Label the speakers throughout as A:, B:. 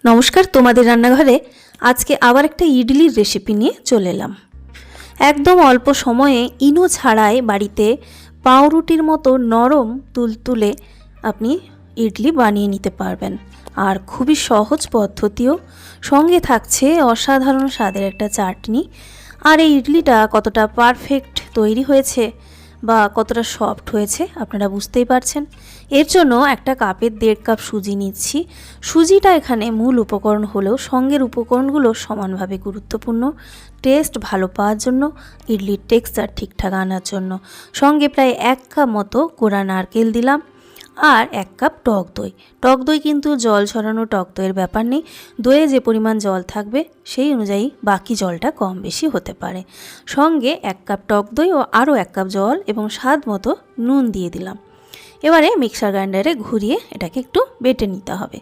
A: নমস্কার, তোমাদের রান্নাঘরে আজকে আবার একটা ইডলির রেসিপি নিয়ে চলে এলাম। একদম অল্প সময়ে ইনো ছাড়াই বাড়িতে পাউরুটির মতো নরম তুলতুলে আপনি ইডলি বানিয়ে নিতে পারবেন। আর খুবই সহজ পদ্ধতিও, সঙ্গে থাকছে অসাধারণ স্বাদের একটা চাটনি। আর এই ইডলিটা কতটা পারফেক্ট তৈরি হয়েছে বা কতটা সফট হয়েছে আপনারা বুঝতেই পারছেন। এর জন্য একটা কাপের 1.5 কাপ সুজি নিচ্ছি। সুজিটা এখানে মূল উপকরণ হলেও সঙ্গের উপকরণগুলো সমানভাবে গুরুত্বপূর্ণ। টেস্ট ভালো পাওয়ার জন্য, ইডলির টেক্সচার ঠিকঠাক আনার জন্য। সঙ্গে প্রায় 1 কাপ মতো কোরা নারকেল দিলাম আর 1 কাপ টক দই। টক দই কিন্তু জল ছড়ানো টক দইয়ের ব্যাপার নেই, দইয়ে যে পরিমাণ জল থাকবে সেই অনুযায়ী বাকি জলটা কম বেশি হতে পারে। সঙ্গে 1 কাপ টক দই ও আরও 1 কাপ জল এবং স্বাদ মতো নুন দিয়ে দিলাম। এবারে মিক্সার গ্রাইন্ডারে ঘুরিয়ে এটাকে একটু বেটে নিতে হবে।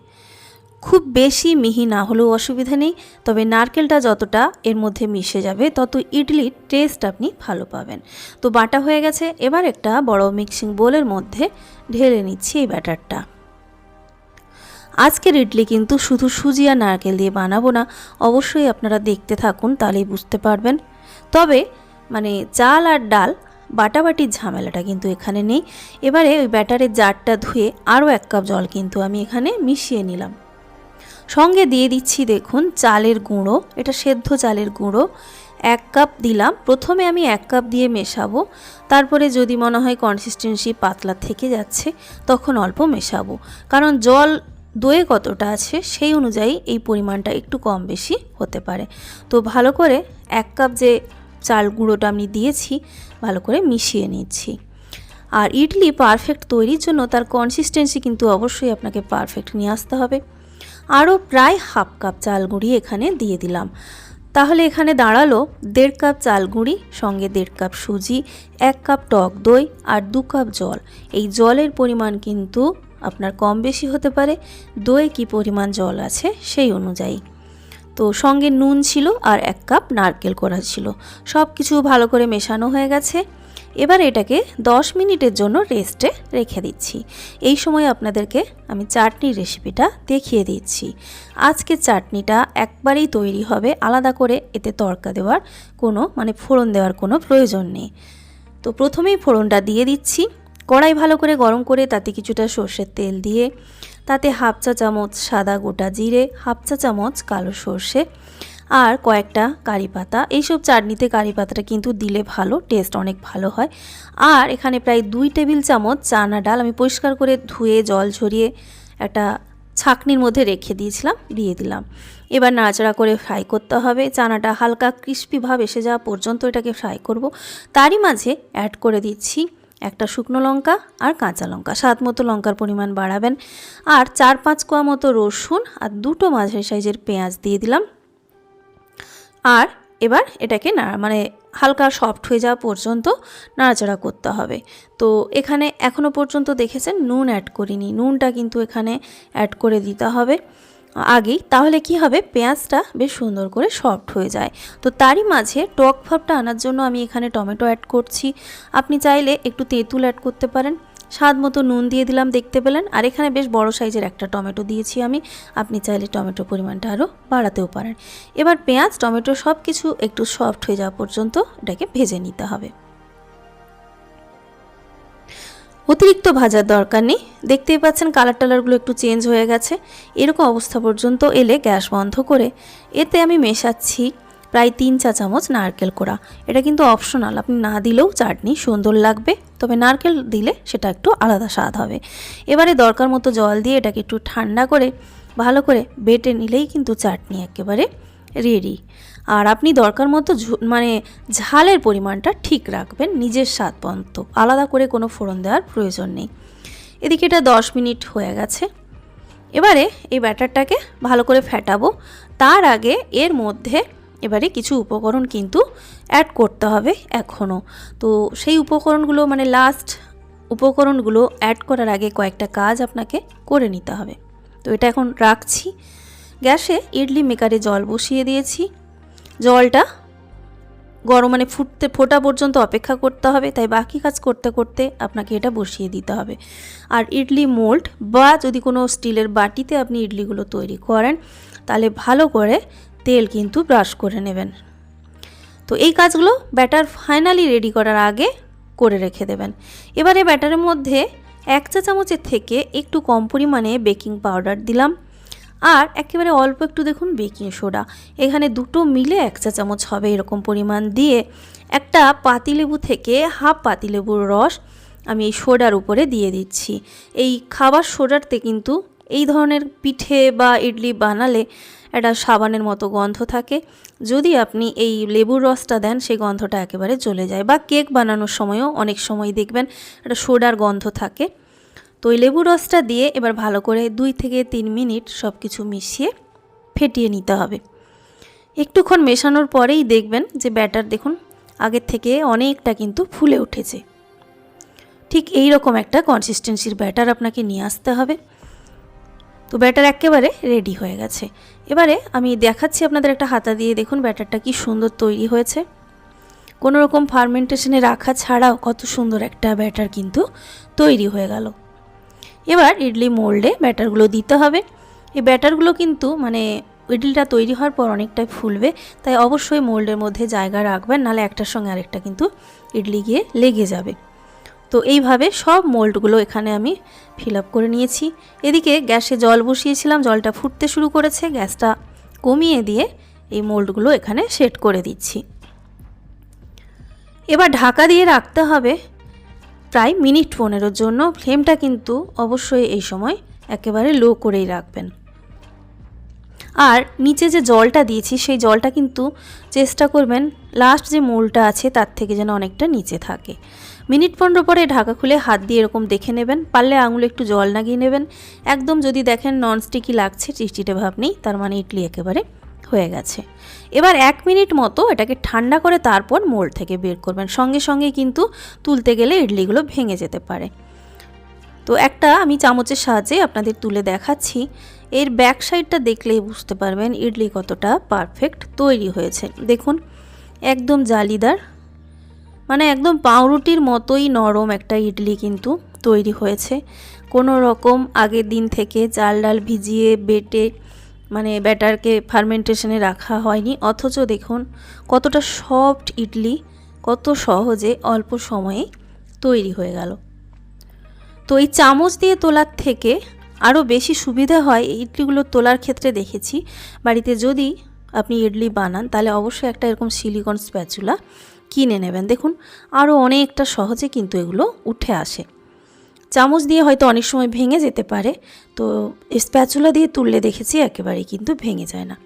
A: খুব বেশি মিহি না হলেও অসুবিধা নেই, তবে নারকেলটা যতটা এর মধ্যে মিশে যাবে তত ইডলির টেস্ট আপনি ভালো পাবেন। তো বাটা হয়ে গেছে, এবার একটা বড় মিক্সিং বোলের মধ্যে ঢেলে নিচ্ছি এই ব্যাটারটা। আজকের ইডলি কিন্তু শুধু সুজি আর নারকেল দিয়ে বানাবো না, অবশ্যই আপনারা দেখতে থাকুন, তাহলেই বুঝতে পারবেন। তবে চাল আর ডাল বাটাবাটির ঝামেলাটা কিন্তু এখানে নেই। এবারে ওই ব্যাটারের জারটা ধুয়ে আরও 1 কাপ জল কিন্তু আমি এখানে মিশিয়ে নিলাম। সঙ্গে দিয়ে দিচ্ছি দেখুন চালের গুঁড়ো, এটা সেদ্ধ চালের গুঁড়ো 1 কাপ দিলাম। প্রথমে আমি 1 কাপ দিয়ে মেশাবো, তারপরে যদি মনে হয় কনসিস্টেন্সি পাতলা থেকে যাচ্ছে তখন অল্প মেশাবো, কারণ জল দইয়ে কতটা আছে সেই অনুযায়ী এই পরিমাণটা একটু কম বেশি হতে পারে। তো ভালো করে 1 কাপ যে চাল গুঁড়োটা আমি দিয়েছি ভালো করে মিশিয়ে নিচ্ছি। আর ইডলি পারফেক্ট তৈরির জন্য তার কনসিস্টেন্সি কিন্তু অবশ্যই আপনাকে পারফেক্ট নিয়ে আসতে হবে। আরও প্রায় 1/2 কাপ চাল গুঁড়ি এখানে দিয়ে দিলাম। তাহলে এখানে দাঁড়ালো 1.5 কাপ চাল গুঁড়ি, সঙ্গে 1.5 কাপ সুজি, 1 কাপ টক দই আর 2 কাপ জল। এই জলের পরিমাণ কিন্তু আপনার কম বেশি হতে পারে, দই কি পরিমাণ জল আছে সেই অনুযায়ী। তো সঙ্গে নুন ছিল আর 1 কাপ নারকেল কোড়া ছিল। সব কিছু ভালো করে মেশানো হয়ে গেছে। এবার এটাকে 10 মিনিটের জন্য রেস্টে রেখে দিচ্ছি। এই সময় আপনাদেরকে আমি চাটনির রেসিপিটা দেখিয়ে দিচ্ছি। আজকে চাটনিটা একবারেই তৈরি হবে, আলাদা করে এতে তড়কা দেওয়ার কোনো ফোড়ন দেওয়ার কোনো প্রয়োজন নেই। তো প্রথমেই ফোড়নটা দিয়ে দিচ্ছি। কড়াই ভালো করে গরম করে তাতে কিছুটা সর্ষের তেল দিয়ে তাতে 1/2 চা চামচ সাদা গোটা জিরে, 1/2 চা চামচ কালো সর্ষে আর কয়েকটা কারি পাতা। এইসব চাটনিতে কারি পাতাটা কিন্তু দিলে ভালো, টেস্ট অনেক ভালো হয়। আর এখানে প্রায় 2 টেবিল চামচ চানা ডাল আমি পরিষ্কার করে ধুয়ে জল ঝরিয়ে একটা ছাঁকনির মধ্যে রেখে দিয়েছিলাম, দিয়ে দিলাম। এবার নাড়াচাড়া করে ফ্রাই করতে হবে। চানাটা হালকা ক্রিস্পি ভাব এসে যাওয়া পর্যন্ত এটাকে ফ্রাই করব। তারই মাঝে অ্যাড করে দিচ্ছি একটা শুকনো লঙ্কা আর কাঁচা লঙ্কা, স্বাদ মতো লঙ্কার পরিমাণ বাড়াবেন। আর 4-5 কোয়া মতো রসুন আর 2টো মাঝারি সাইজের পেঁয়াজ দিয়ে দিলাম। আর এবার এটাকে হালকা সফট হয়ে যাওয়া পর্যন্ত নাড়াচাড়া করতে হবে। তো এখানে এখনও পর্যন্ত দেখেছেন নুন অ্যাড করিনি, নুনটা কিন্তু এখানে অ্যাড করে দিতে হবে আগেই, তাহলে কি হবে পেঁয়াজটা বেশ সুন্দর করে সফট হয়ে যায়। তো তারই মাঝে টক ভাবটা আনার জন্য আমি এখানে টমেটো অ্যাড করছি। আপনি চাইলে একটু তেঁতুল অ্যাড করতে পারেন। স্বাদ মতো নুন দিয়ে দিলাম, দেখতে পেলেন। আর এখানে বেশ বড় সাইজের একটা টমেটো দিয়েছি আমি, আপনি চাইলে টমেটোর পরিমাণটা আরও বাড়াতেও পারেন। এবার পেঁয়াজ টমেটো সব কিছু একটু সফট হয়ে যাওয়া পর্যন্ত এটাকে ভেজে নিতে হবে। অতিরিক্ত ভাজার দরকার নেই, দেখতেই পাচ্ছেন কালার টালারগুলো একটু চেঞ্জ হয়ে গেছে। এরকম অবস্থা পর্যন্ত এলে গ্যাস বন্ধ করে এতে আমি মেশাচ্ছি প্রায় 3 চা চামচ নারকেল কোড়া। এটা কিন্তু অপশনাল, আপনি না দিলেও চাটনি সুন্দর লাগবে, তবে নারকেল দিলে সেটা একটু আলাদা স্বাদ হবে। এবারে দরকার মতো জল দিয়ে এটাকে একটু ঠান্ডা করে ভালো করে বেটে নিলেই কিন্তু চাটনি একেবারে রেডি। আর আপনি দরকার মতো ঝালের পরিমাণটা ঠিক রাখবেন নিজের স্বাদ মতো, আলাদা করে কোনো ফোড়ন দেওয়ার প্রয়োজন নেই। এদিকে এটা 10 মিনিট হয়ে গেছে। এবারে এই ব্যাটারটাকে ভালো করে ফেটাবো। তার আগে এর মধ্যে এবারে কিছু উপকরণ কিন্তু অ্যাড করতে হবে এখনও। তো সেই উপকরণগুলো লাস্ট উপকরণগুলো অ্যাড করার আগে কয়েকটা কাজ আপনাকে করে নিতে হবে। তো এটা এখন রাখছি। গ্যাসে ইডলি মেকারে জল বসিয়ে দিয়েছি। জলটা গরম মানে ফোটা পর্যন্ত অপেক্ষা করতে হবে, তাই বাকি কাজ করতে করতে আপনাকে এটা বসিয়ে দিতে হবে। আর ইডলি মোল্ড বা যদি কোনো স্টিলের বাটিতে আপনি ইডলিগুলো তৈরি করেন তাহলে ভালো করে তেল কিন্তু ব্রাশ করে নেবেন। তো এই কাজগুলো ব্যাটার ফাইনালি রেডি করার আগে করে রেখে দেবেন। এবারে ব্যাটারের মধ্যে 1 চা চামচের থেকে একটু কম পরিমাণে বেকিং পাউডার দিলাম, আর একেবারে অল্প একটু দেখুন বেকিং সোডা, এখানে দুটো মিলে 1 চা চামচ হবে এরকম পরিমাণ দিয়ে একটা পাতিলেবু থেকে হাফ পাতিলেবুর রস আমি এই সোডার উপরে দিয়ে দিচ্ছি। এই খাবার সোডাতে কিন্তু এই ধরনের পিঠে বা ইডলি বানালে একটা সাবানের মতো গন্ধ থাকে, যদি আপনি এই লেবুর রসটা দেন সেই গন্ধটা একেবারে চলে যায়। বা কেক বানানোর সময়ও অনেক সময় দেখবেন একটা সোডার গন্ধ থাকে। তো এই লেবুর রসটা দিয়ে এবার ভালো করে 2 থেকে 3 মিনিট সব কিছু মিশিয়ে ফেটিয়ে নিতে হবে। একটুক্ষণ মেশানোর পরেই দেখবেন যে ব্যাটার দেখুন আগের থেকে অনেকটা কিন্তু ফুলে উঠেছে। ঠিক এই রকম একটা কনসিস্টেন্সির ব্যাটার আপনাকে নিয়ে আসতে হবে। তো ব্যাটার একেবারে রেডি হয়ে গেছে। এবারে আমি দেখাচ্ছি আপনাদের একটা হাতা দিয়ে, দেখুন ব্যাটারটা কি সুন্দর তৈরি হয়েছে। কোনো রকম ফার্মেন্টেশনে রাখা ছাড়াও কত সুন্দর একটা ব্যাটার কিন্তু তৈরি হয়ে গেল। এবার ইডলি মোল্ডে ব্যাটারগুলো দিতে হবে। এই ব্যাটারগুলো কিন্তু মানে ইডলিটা তৈরি হওয়ার পর অনেকটাই ফুলবে, তাই অবশ্যই মোল্ডের মধ্যে জায়গা রাখবেন, নাহলে একটার সঙ্গে আরেকটা কিন্তু ইডলি গিয়ে লেগে যাবে। তো এইভাবে সব মোল্ডগুলো এখানে আমি ফিল আপ করে নিয়েছি। এদিকে গ্যাসে জল বসিয়েছিলাম, জলটা ফুটতে শুরু করেছে, গ্যাসটা কমিয়ে দিয়ে এই মোল্ডগুলো এখানে সেট করে দিচ্ছি। এবার ঢাকা দিয়ে রাখতে হবে প্রায় মিনিট 15 জন্য। ফ্লেমটা কিন্তু অবশ্যই এই সময় একেবারে লো করেই রাখবেন। আর নিচে যে জলটা দিয়েছি সেই জলটা কিন্তু চেষ্টা করবেন লাস্ট যে মোলটা আছে তার থেকে যেন অনেকটা নিচে থাকে। মিনিট 15 পরে ঢাকা খুলে হাত দিয়ে এরকম দেখে নেবেন, পারলে আঙুলে একটু জল লাগিয়ে নেবেন। একদম যদি দেখেন ননস্টিকি লাগছে, চিটচিটে ভাব নেই, তার মানে ইডলি একেবারে হয়ে গেছে। এবার 1 মিনিট মতো এটাকে ঠান্ডা করে তারপর মোল্ড থেকে বের করবেন। সঙ্গে সঙ্গে কিন্তু তুলতে গেলে ইডলিগুলো ভেঙে যেতে পারে। তো একটা আমি চামচের সাহায্যে আপনাদের তুলে দেখাচ্ছি। এর ব্যাক সাইডটা দেখলেই বুঝতে পারবেন ইডলি কতটা পারফেক্ট তৈরি হয়েছে। দেখুন একদম জালিদার, মানে একদম পাউরুটির মতোই নরম একটা ইডলি কিন্তু তৈরি হয়েছে। কোনো রকম আগের দিন থেকে চাল ডাল ভিজিয়ে বেটে মানে ব্যাটারকে ফার্মেন্টেশনে রাখা হয়নি, অথচ দেখুন কতটা সফট ইডলি কত সহজে অল্প সময়ে তৈরি হয়ে গেল। তো এই চামচ দিয়ে তোলার থেকে আরও বেশি সুবিধা হয় এই ইডলিগুলো তোলার ক্ষেত্রে দেখেছি। বাড়িতে যদি আপনি ইডলি বানান তাহলে অবশ্যই একটা এরকম সিলিকন স্প্যাচুলা কিনে নেবেন। দেখুন আরও অনেকটা সহজে কিন্তু এগুলো উঠে আসে। চামচ দিয়ে হয়তো অনেক সময় ভেঙে যেতে পারে, তো স্প্যাচুলা দিয়ে তুললে দেখেছি একেবারেই কিন্তু ভেঙে যায় না।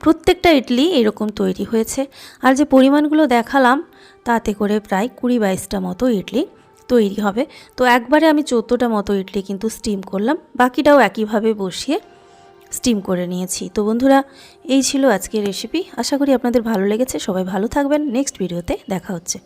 A: প্রত্যেকটা ইডলি এরকম তৈরি হয়েছে। আর যে পরিমাণগুলো দেখালাম তাতে করে প্রায় 20-22টা মতো ইডলি তৈরি হবে। তো একবারে আমি 14টা মতো ইডলি কিন্তু স্টিম করলাম, বাকিটাও একইভাবে বসিয়ে স্টিম করে নিয়েছি। তো বন্ধুরা এই ছিল আজকের রেসিপি, আশা করি আপনাদের ভালো লেগেছে। সবাই ভালো থাকবেন, নেক্সট ভিডিওতে দেখা হচ্ছে।